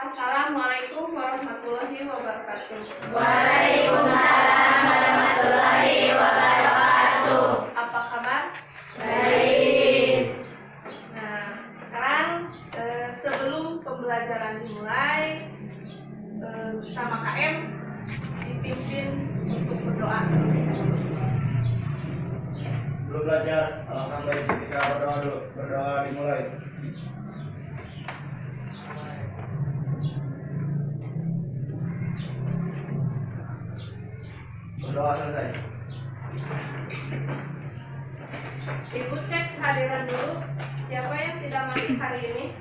Assalamualaikum warahmatullahi wabarakatuh. Waalaikumsalam warahmatullahi wabarakatuh. Apa kabar? Baik. Nah, sekarang sebelum pembelajaran dimulai, sama KM dipimpin untuk berdoa. Belum belajar, alangkah baik kita berdoa dulu. Berdoa dimulai. Berdoa selesai. Ibu cek kehadiran dulu. Siapa yang tidak masuk hari ini?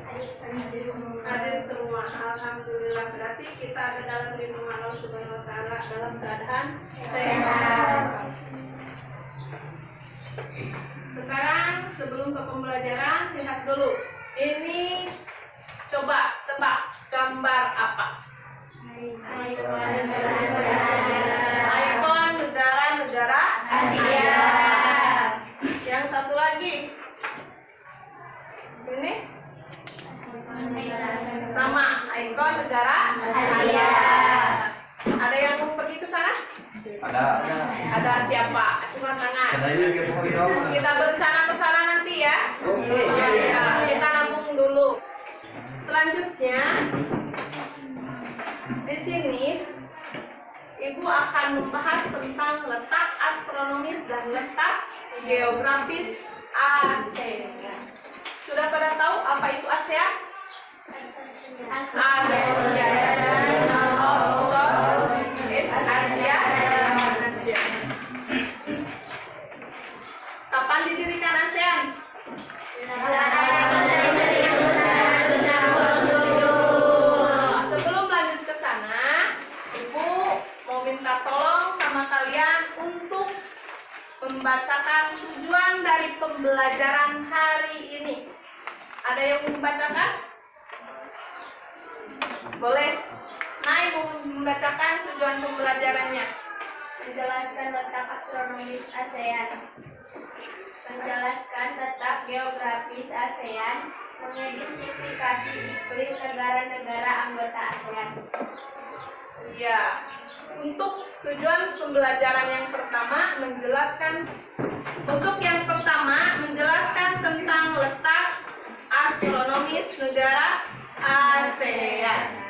Hadir semua. Alhamdulillah, berarti kita ada dalam lindungan Allah Subhanahu wa taala dalam keadaan sehat. Sekarang sebelum ke pembelajaran, lihat dulu. Ini coba tebak gambar apa? Ikon negara-negara Asia. Yang satu lagi. Ini sama, ikon negara Asia. Ada yang mau pergi ke sana? Ada. Ada siapa? Cuma tangan. Kita Kita berencana ke sana nanti ya. Ya, kita nabung dulu. Selanjutnya di sini Ibu akan membahas tentang letak astronomis dan letak geografis ASEAN. Sudah pada tahu apa itu ASEAN? Association of Southeast Asia. Kapan didirikan ASEAN? Sebelum lanjut ke sana, Ibu mau minta tolong sama kalian untuk membacakan tujuan dari pembelajaran hari ini. Ada yang mau membacakan? Boleh. Nay mau membacakan tujuan pembelajarannya. Menjelaskan letak astronomis ASEAN. Menjelaskan letak geografis ASEAN. Mengidentifikasi iklim negara-negara anggota ASEAN. Ya, untuk tujuan pembelajaran yang pertama menjelaskan tentang letak astronomis negara ASEAN.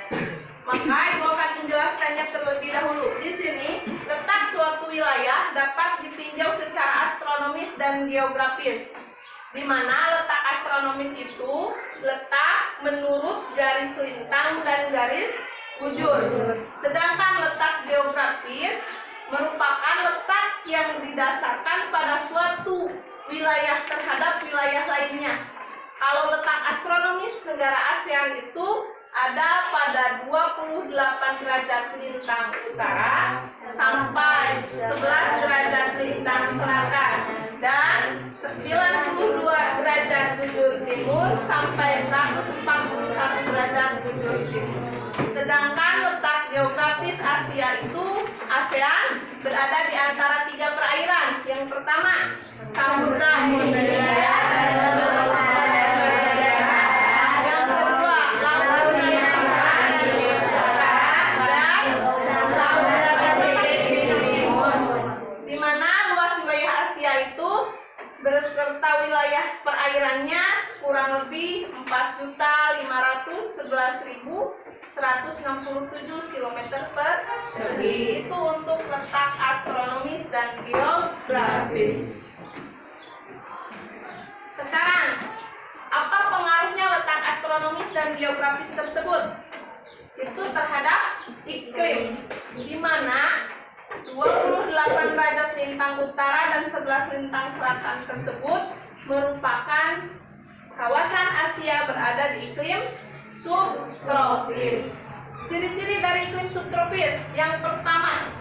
Maka Ibu akan menjelaskannya terlebih dahulu. Di sini, letak suatu wilayah dapat ditinjau secara astronomis dan geografis. Di mana letak astronomis itu letak menurut garis lintang dan garis bujur. Sedangkan letak geografis merupakan letak yang didasarkan pada suatu wilayah terhadap wilayah lainnya. Kalau letak astronomis negara ASEAN itu ada pada 28 derajat lintang utara sampai 11 derajat lintang selatan dan 92 derajat bujur timur sampai 141 derajat bujur timur. Sedangkan letak geografis Asia itu ASEAN berada di antara 3 perairan. Yang pertama, Samudra Hindia. Yang kedua, Laut di mana luas wilayah Asia itu beserta wilayah perairannya kurang lebih 4.511.167 km persegi. Itu untuk letak astronomis dan geografis. Sekarang, apa pengaruhnya letak astronomis dan geografis tersebut? Itu terhadap iklim, di mana 28 derajat lintang utara dan 11 lintang selatan tersebut merupakan kawasan Asia berada di iklim subtropis. Ciri-ciri dari iklim subtropis yang pertama,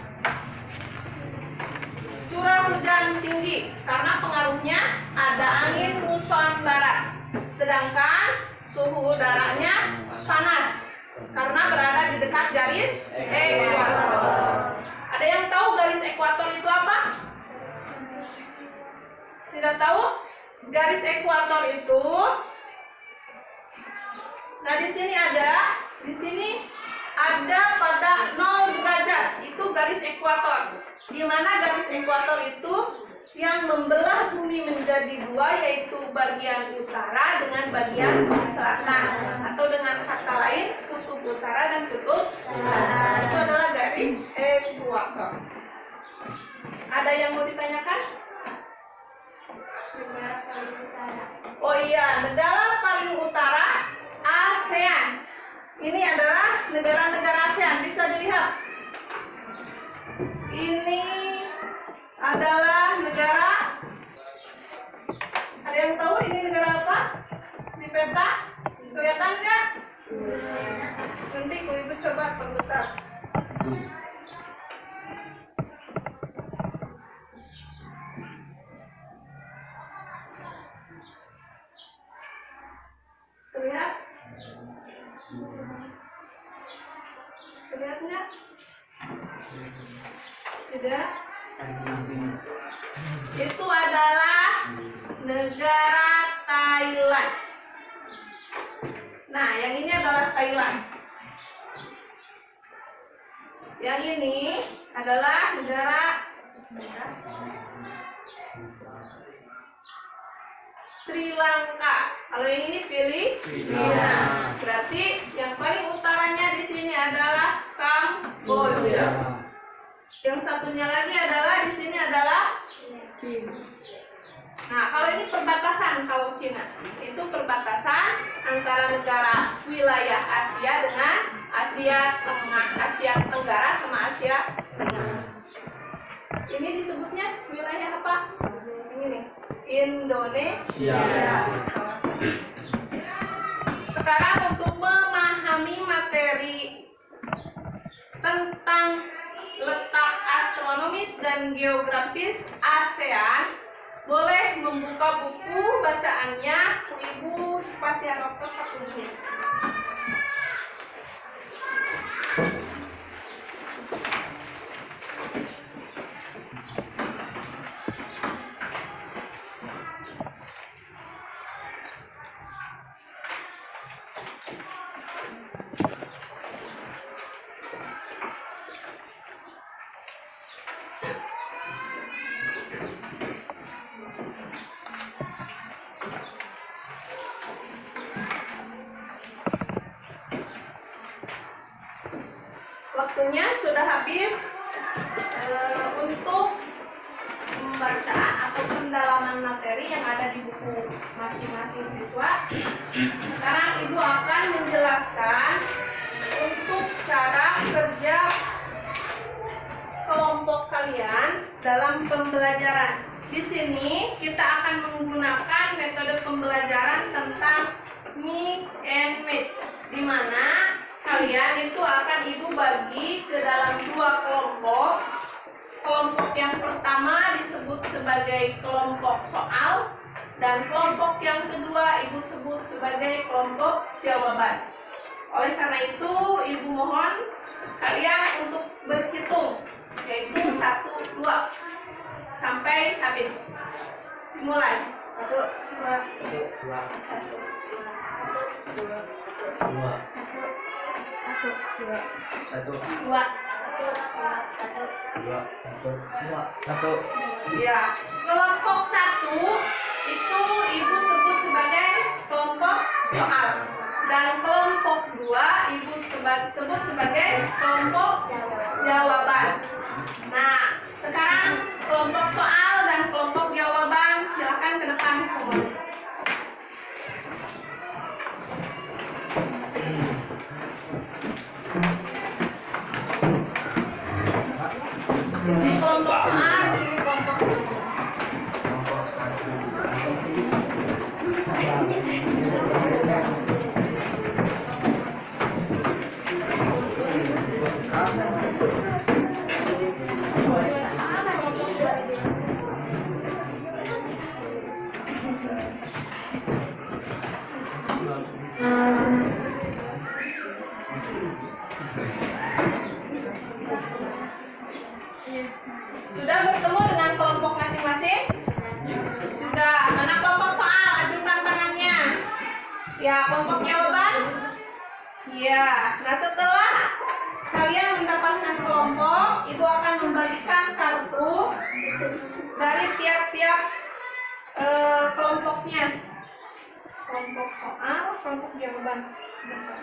curah hujan tinggi karena pengaruhnya ada angin muson barat. Sedangkan suhu udaranya panas karena berada di dekat garis ekuator. Ada yang tahu garis ekuator itu apa? Tidak tahu? Garis ekuator itu Nah, di sini ada pada 0 derajat, itu garis ekuator. Di mana garis ekuator itu yang membelah bumi menjadi dua, yaitu bagian utara dengan bagian selatan, atau dengan kata lain kutub utara dan kutub selatan. Itu adalah garis ekuator. Ada yang mau ditanyakan? Negara paling utara. Oh iya, negara paling utara ASEAN. Ini adalah negara-negara ASEAN, bisa dilihat. Ini adalah negara, ada yang tahu ini negara apa? Di peta kelihatan nggak? Nanti kalau itu coba perbesar. Terlihat? Terlihat nggak? Tidak. Itu adalah negara Thailand. Nah, yang ini adalah Thailand. Yang ini adalah negara Sri Lanka. Kalau yang ini Filipina. Berarti yang paling utaranya di sini adalah Kamboja. Yang satunya lagi adalah di sini adalah Cina. Nah, kalau ini perbatasan, kalau Cina itu perbatasan antara negara wilayah Asia dengan Asia Tengah, Asia Tenggara sama Asia Tengah. Ini disebutnya wilayah apa? Ini nih, Indonesia. Salah satu. Sekarang untuk memahami materi tentang letak astronomis dan geografis ASEAN, boleh membuka buku bacaannya. Ibu kasih waktu 1 menit. Waktunya sudah habis untuk membaca atau pendalaman materi yang ada di buku masing-masing siswa. Sekarang Ibu akan menjelaskan untuk cara kerja kelompok kalian dalam pembelajaran. Di sini kita akan menggunakan metode pembelajaran tentang mix and match, di mana kalian itu akan Ibu bagi ke dalam 2 kelompok. Kelompok yang pertama disebut sebagai kelompok soal, dan kelompok yang kedua Ibu sebut sebagai kelompok jawaban. Oleh karena itu, Ibu mohon kalian untuk berhitung, yaitu 1, 2 sampai habis. Dimulai. 1, 2, 2, 1. Ya, kelompok 1 itu Ibu sebut sebagai kelompok soal, dan kelompok 2 Ibu sebut sebagai kelompok jawaban. Nah, sekarang kelompok soal dan kelompok jawaban silakan ke depan semuanya. Ini kelompok soal, di sini kelompok Sudah bertemu dengan kelompok masing-masing? Sudah. Mana kelompok soal? Ajukan tangannya. Ya, kelompok jawaban? Iya. Nah, setelah kalian mendapatkan kelompok, Ibu akan membagikan kartu dari tiap-tiap kelompoknya. Kelompok soal, kelompok jawaban. Sebentar.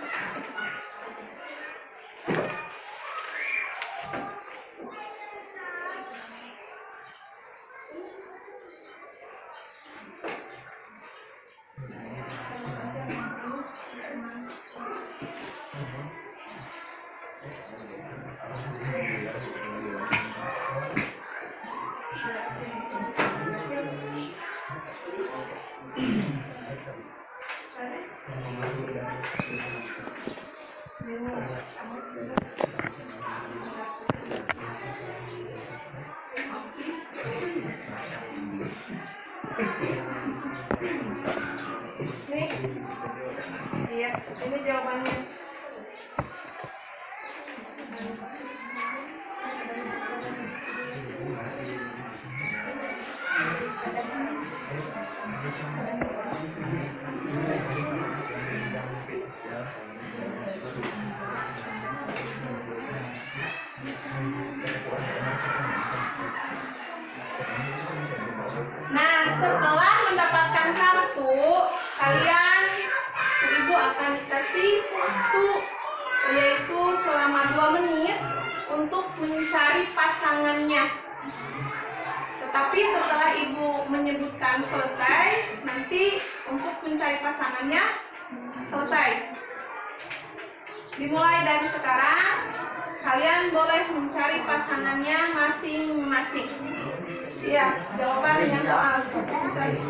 Nih, lihat, ini jawabannya. Nah, setelah mendapatkan kartu, kalian Ibu akan dikasih waktu yaitu selama 2 menit untuk mencari pasangannya. Tetapi setelah Ibu menyebutkan selesai, nanti untuk mencari pasangannya selesai. Dimulai dari sekarang, kalian boleh mencari pasangannya masing-masing. Iya, jawaban dengan soal. Mencari.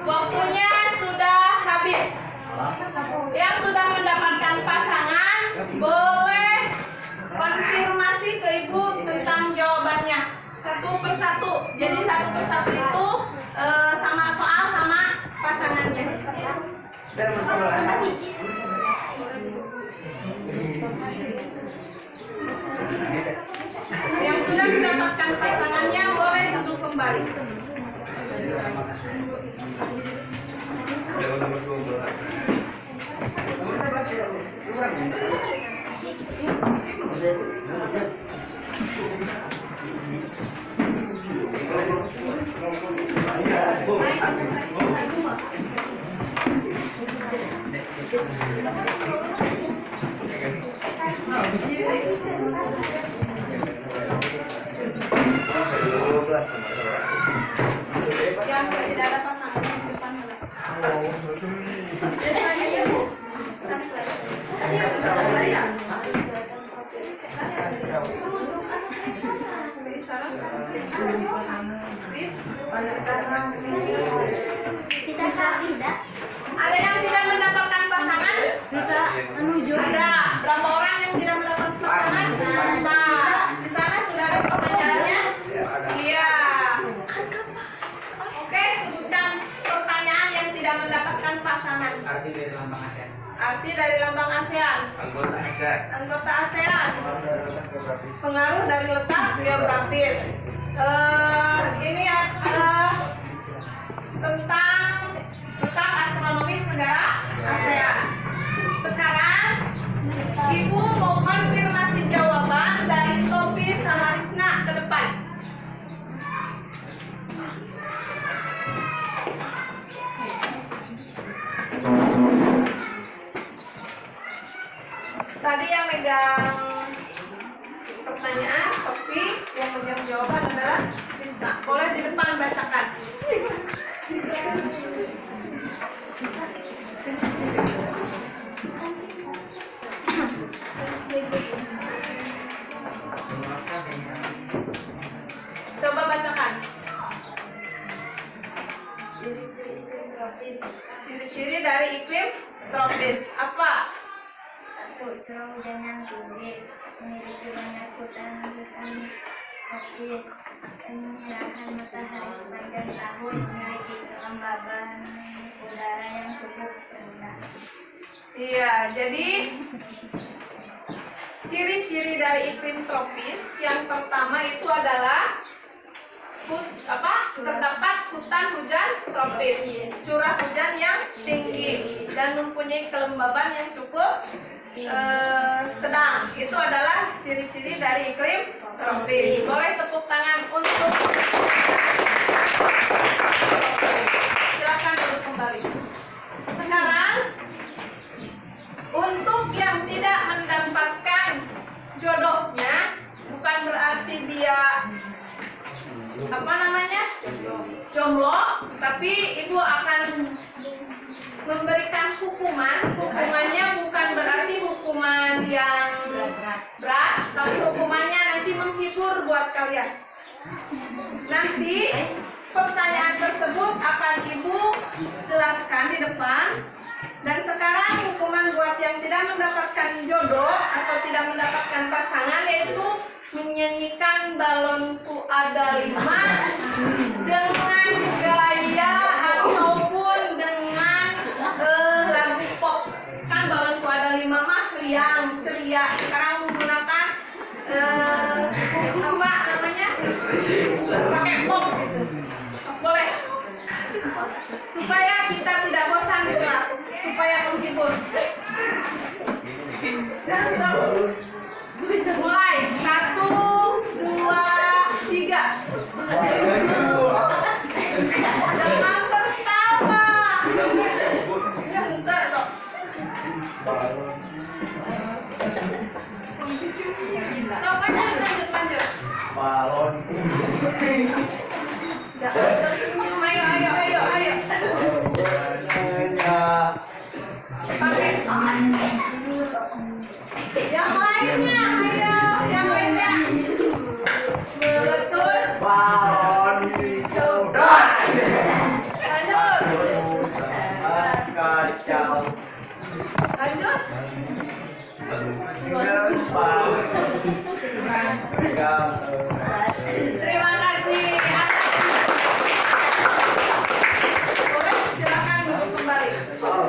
Waktunya sudah habis. Yang sudah mendapatkan pasangan boleh konfirmasi ke Ibu tentang jawabannya satu persatu. Jadi satu persatu itu sama soal sama pasangannya. Yang sudah mendapatkan pasangannya boleh duduk kembali. Yang tidak ada pasangan di depan mana? Ada yang tidak mendapatkan pasangan? Ada. Berapa orang yang tidak mendapatkan pasangan? Nah, di sana sudah ada pertanyaannya? Iya. Oke, sebutkan pertanyaan yang tidak mendapatkan pasangan. Arti dari lambang ASEAN. Arti dari lambang ASEAN. Anggota ASEAN. Anggota ASEAN. Pengaruh dari letak geografis. Ini tentang letak astronomis negara ASEAN. Sekarang Ibu mau konfirmasi jawaban dari Sophie sama Risna ke depan. Tadi yang megang pertanyaan, Sophie, yang megang jawaban adalah Rizka. Boleh di depan bacakan. Coba bacakan. Ciri-ciri dari iklim tropis apa? 1. Curah hujan yang tinggi, memiliki banyak hutan tropis, penyerahan matahari sepanjang tahun, memiliki kelembaban udara yang cukup rendah. Iya, jadi ciri-ciri dari iklim tropis yang pertama itu adalah terdapat hutan hujan tropis, curah hujan yang tinggi dan mempunyai kelembaban yang cukup sedang. Itu adalah ciri-ciri dari iklim tropis. Boleh tepuk tangan untuk. Silakan duduk kembali. Sekarang untuk yang tidak mendapatkan jodohnya, bukan berarti dia jomblo, tapi ibu akan memberikan hukuman. Hukumannya bukan berarti hukuman yang berat, tapi hukumannya nanti menghibur buat kalian. Nanti pertanyaan tersebut akan ibu jelaskan di depan. Dan sekarang hukuman buat yang tidak mendapatkan jodoh atau tidak mendapatkan pasangan yaitu menyanyikan Balonku Ada 5 dengan gaya ataupun dengan lagu pop. Kan Balonku Ada 5 mah riang, ceria. Sekarang menggunakan pakai pop gitu. Boleh. Supaya kita tidak bosan di kelas, supaya menghibur. Mulai 1, 2, 3. Jangan tertawa. Ya enggak sok. Sok lanjut. Balon. Jangan tersenyum. Ayo. Pakai yang lainnya, yang lainnya. Meletus. Balon hijau dan Lanjut. kacau. Lanjut. Terima kasih. Boleh silakan duduk kembali.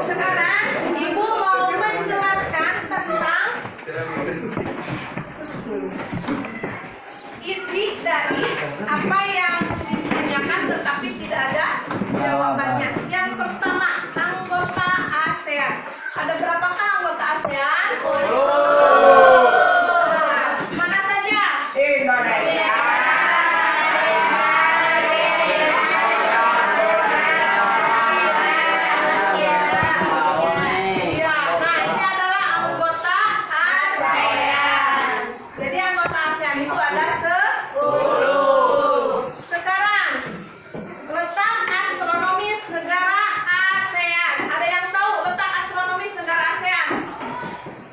Sekarang ibu mau menjelaskan tentang isi dari apa yang ditanyakan tetapi tidak ada jawabannya. Yang pertama, anggota ASEAN. Ada berapakah anggota ASEAN? Mana saja? Indonesia. Iya, nah ini adalah anggota ASEAN. Jadi anggota ASEAN itu ada 10. Sekarang letak astronomis negara ASEAN. Ada yang tahu letak astronomis negara ASEAN?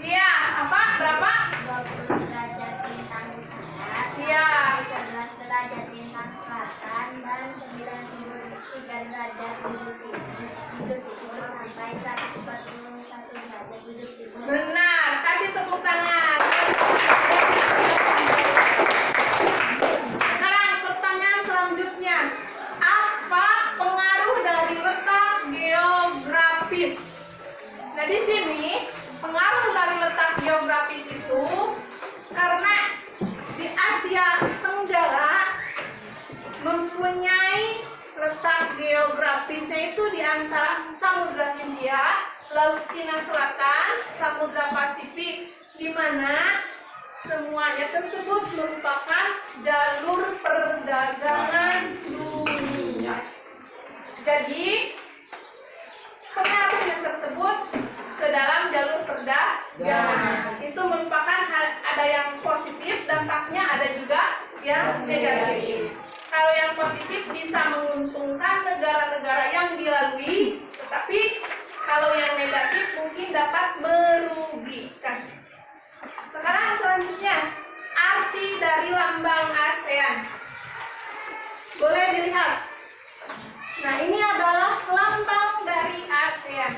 Iya, apa? Berapa? 20 derajat lintang utara, Iya. 11 derajat lintang selatan, dan 93 derajat bujur timur sampai 141 derajat bujur timur. Benar, kasih tepuk tangan. Sekarang pertanyaan selanjutnya. Apa pengaruh dari letak geografis? Nah, di sini pengaruh dari letak geografis itu karena di Asia Tenggara mempunyai letak geografisnya itu di antara Samudra Hindia, Laut Cina Selatan, Samudra Pasifik, di mana semuanya tersebut merupakan jalur perdagangan dunia. Jadi pengaruhnya tersebut ke dalam jalur perdagangan. negatif. Kalau yang positif bisa menguntungkan negara-negara yang dilalui, tetapi kalau yang negatif mungkin dapat merugikan. Sekarang selanjutnya, arti dari lambang ASEAN. Boleh dilihat. Nah, ini adalah lambang dari ASEAN.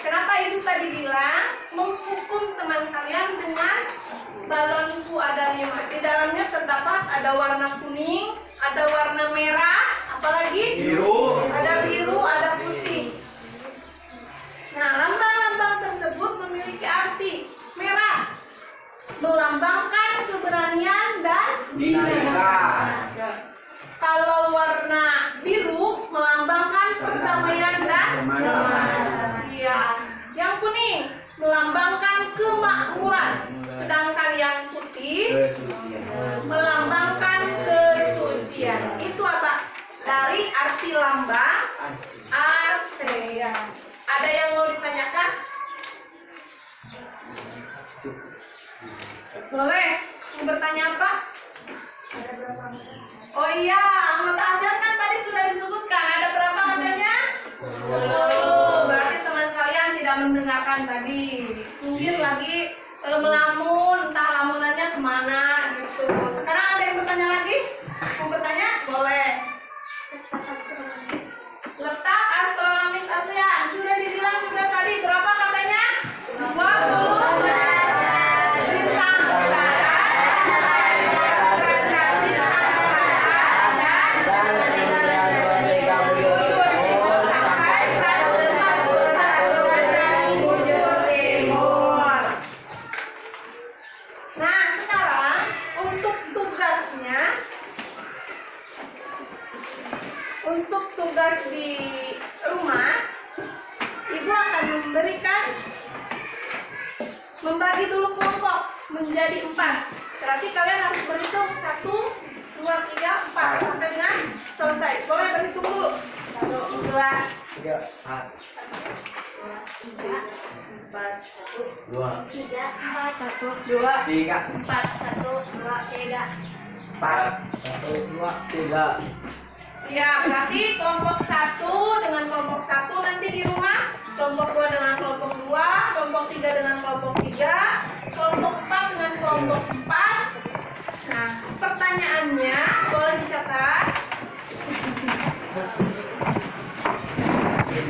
Kenapa Ibu tadi bilang menghukum teman kalian dengan balonku ada 5. Di dalamnya terdapat ada warna kuning, ada warna merah, apalagi Biru. ada biru, ada putih. Nah, lambang-lambang tersebut memiliki arti. Merah melambangkan keberanian dan Dinamika. kalau warna biru melambangkan perdamaian dan Kemanfaatan. iya. Yang kuning melambangkan kemakmuran, sedangkan yang putih melambangkan kesucian. Itu apa? Dari arti lambang ASEAN. Ada yang mau ditanyakan? Boleh? Mau bertanya apa? Oh iya, anggota ASEAN kan tadi sudah disebutkan. Ada berapa katanya? 10. Berarti teman kalian tidak mendengarkan tadi. Mungkin lagi melamun, entah lamunannya kemana gitu. Sekarang ada yang bertanya lagi? Mau bertanya? Boleh. Letak astronomis ASEAN sudah dibilang juga tadi berapa katanya? 20 bintang utara, derajat bintang selatan, dan 70 sampai 141 derajat bujur timur. Nah, sekarang untuk tugasnya, untuk tugas di rumah, Ibu akan membagi dulu kelompok menjadi 4. Berarti kalian harus berhitung 1, 2, 3, 4 sampai dengan selesai. Boleh berhitung dulu. 1, 2, 3, 4, 2, 3, 4, 1, 2, 3, 4. 1, 2, 3. 4, 1, 2, 3. Ya, berarti kelompok 1 dengan kelompok 1 nanti di rumah, kelompok 2 dengan kelompok 2, kelompok 3 dengan kelompok 3, kelompok 4 dengan kelompok 4. Nah, pertanyaannya boleh dicatat.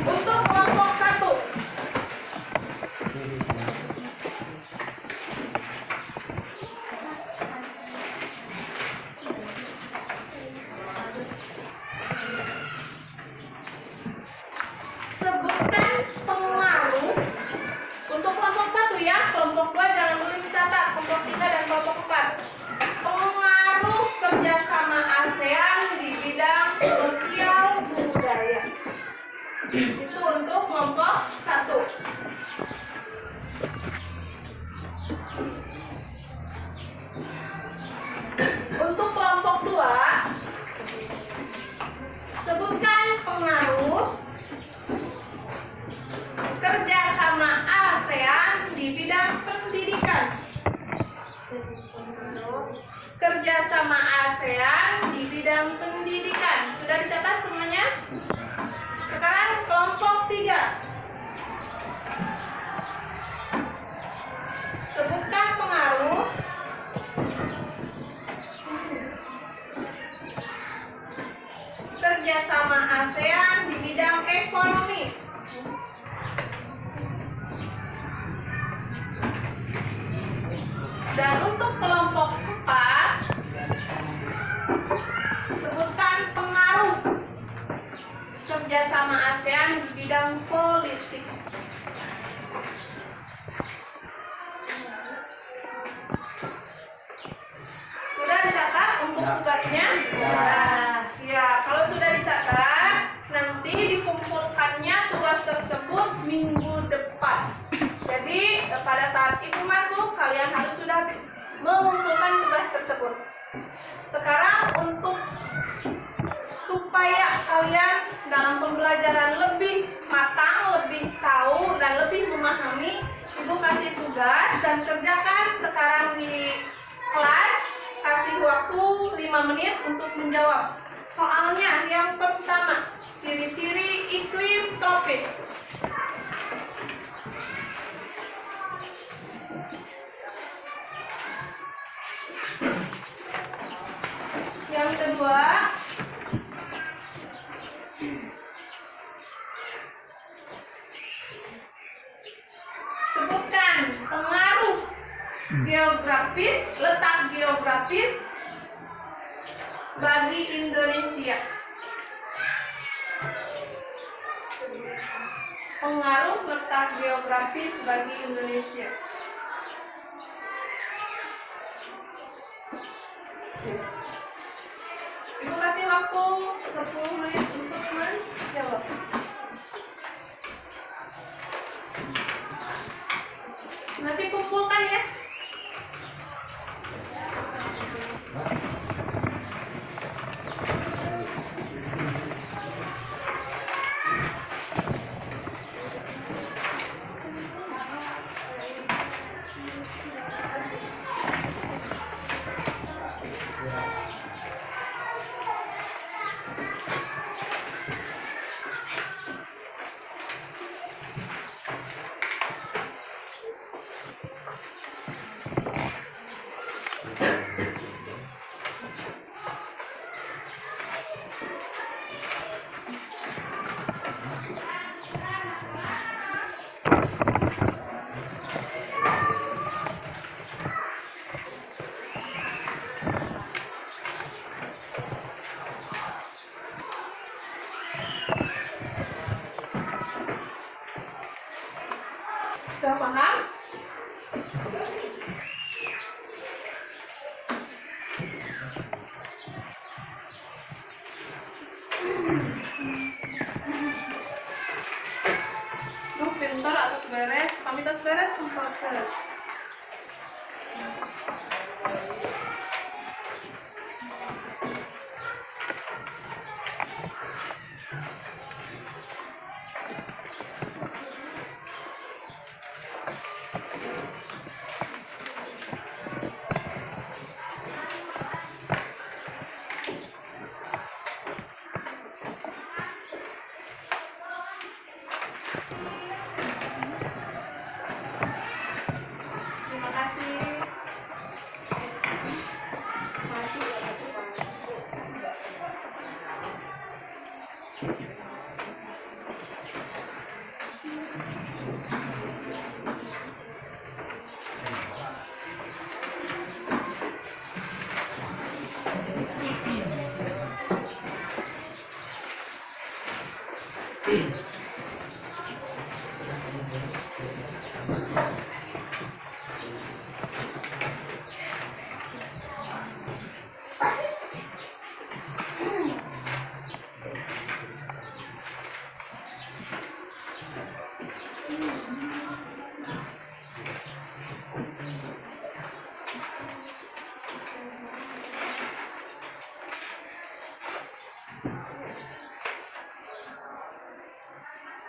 Untuk kelompok 1, sebutkan pengaruh untuk kelompok 1 ya, kelompok 2 jangan dulu dicatat, kelompok 3 dan kelompok 4. Pengaruh kerjasama ASEAN di bidang sosial budaya. Itu untuk kelompok 1. Untuk kelompok 2, sebutkan pengaruh kerjasama ASEAN di bidang pendidikan. Kerjasama ASEAN di bidang pendidikan. Sudah dicatat semuanya? Sekarang kelompok 3. Sebutkan pengaruh kerjasama ASEAN di bidang ekonomi. Dan untuk kelompok 4, sebutkan pengaruh kerjasama ASEAN di bidang politik. Sudah dicatat untuk tugasnya? Ya, kalau sudah dicatat, nanti dikumpulkannya tugas tersebut minggu depan. Jadi pada saat itu masuk, kalian harus sudah mengumpulkan tugas tersebut. Sekarang untuk supaya kalian dalam pembelajaran lebih matang, lebih tahu, dan lebih memahami, Ibu kasih tugas dan kerjakan sekarang di kelas kasih waktu 5 menit untuk menjawab. Soalnya yang pertama, ciri-ciri iklim tropis. Yang kedua, sebutkan pengaruh geografis, letak geografis bagi Indonesia. Pengaruh letak geografis bagi Indonesia. Ibu kasih waktu 10 menit untuk menjawab. Nanti kumpulkan ya. Sudah paham? Duh, pintar atas beres. Kami tas beres komputer. Terima kasih. Maju.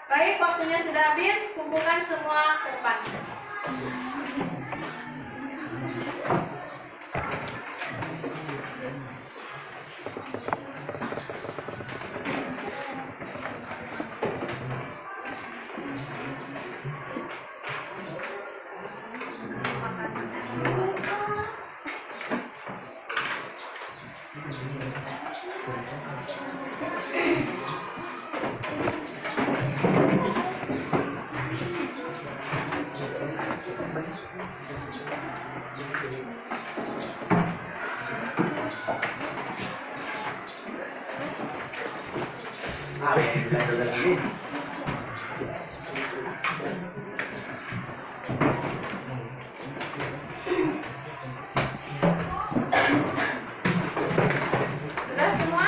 Baik, waktunya sudah habis. Kumpulkan semua ke depan. Sudah semua?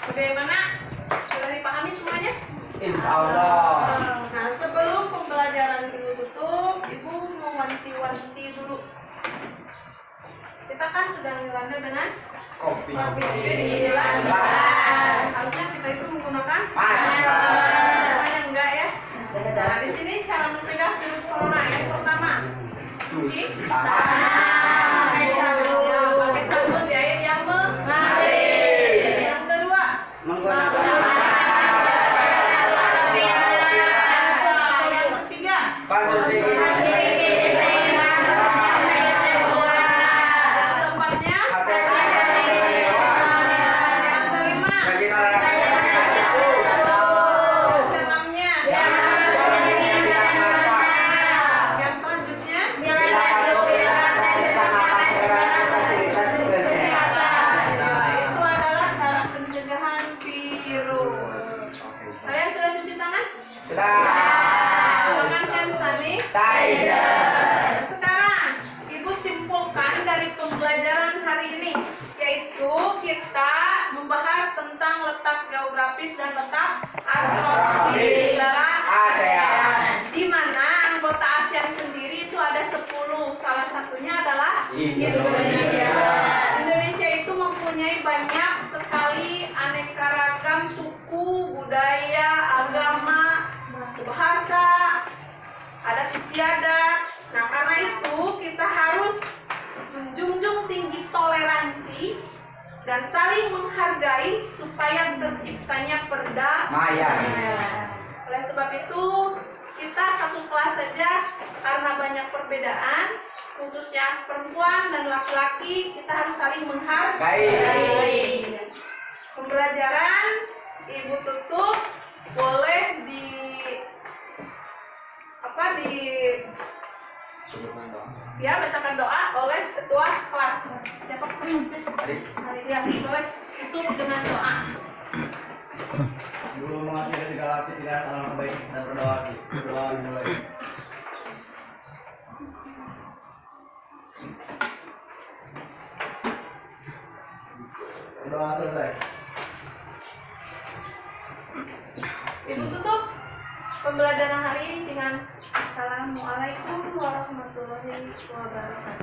Bagaimana? Sudah dipahami semuanya? Insya Allah. Nah, sebelum pembelajaran dulu tutup, Ibu mau wanti-wanti dulu. Kita kan sedang dilanda dengan Kopi. COVID-19. Harusnya kita itu menggunakan Masker. Semuanya enggak ya? Nah, di sini cara mencegah virus corona yang pertama, cuci tangan. Pakai sabun di air yang mengalir. Yang kedua, Menggunakan yang ketiga, plastik. tempatnya. Yang kelima, Bagi masyarakat yang keenamnya. Yang selanjutnya, nah, itu adalah cara pencegahan virus. Kalian sudah cuci tangan? Gunakan hand sanitizer. Sekarang Ibu simpulkan dari pembelajaran hari ini, yaitu kita membahas tentang letak geografis dan letak astronomi di negara ASEAN. Di mana anggota ASEAN sendiri itu ada 10. Salah satunya adalah Indonesia. Indonesia itu mempunyai banyak sekali aneka ragam suku, budaya, agama, bahasa, adat istiadat. Nah, karena itu kita harus menjunjung tinggi toleransi dan saling menghargai supaya terciptanya perdamaian. Oleh sebab itu, kita satu kelas saja karena banyak perbedaan, khususnya perempuan dan laki-laki, kita harus saling menghargai. Pembelajaran Ibu tutup, boleh ya bacakan doa oleh ketua kelas. Siapa kelasnya? Ya, boleh tutup dengan doa. Dulu mengakhiri segala aktivitas alam baik dan berdoa. Berdoa dimulai. Berdoa selesai. Ibu tutup pembelajaran hari ini dengan Assalamualaikum warahmatullahi wabarakatuh.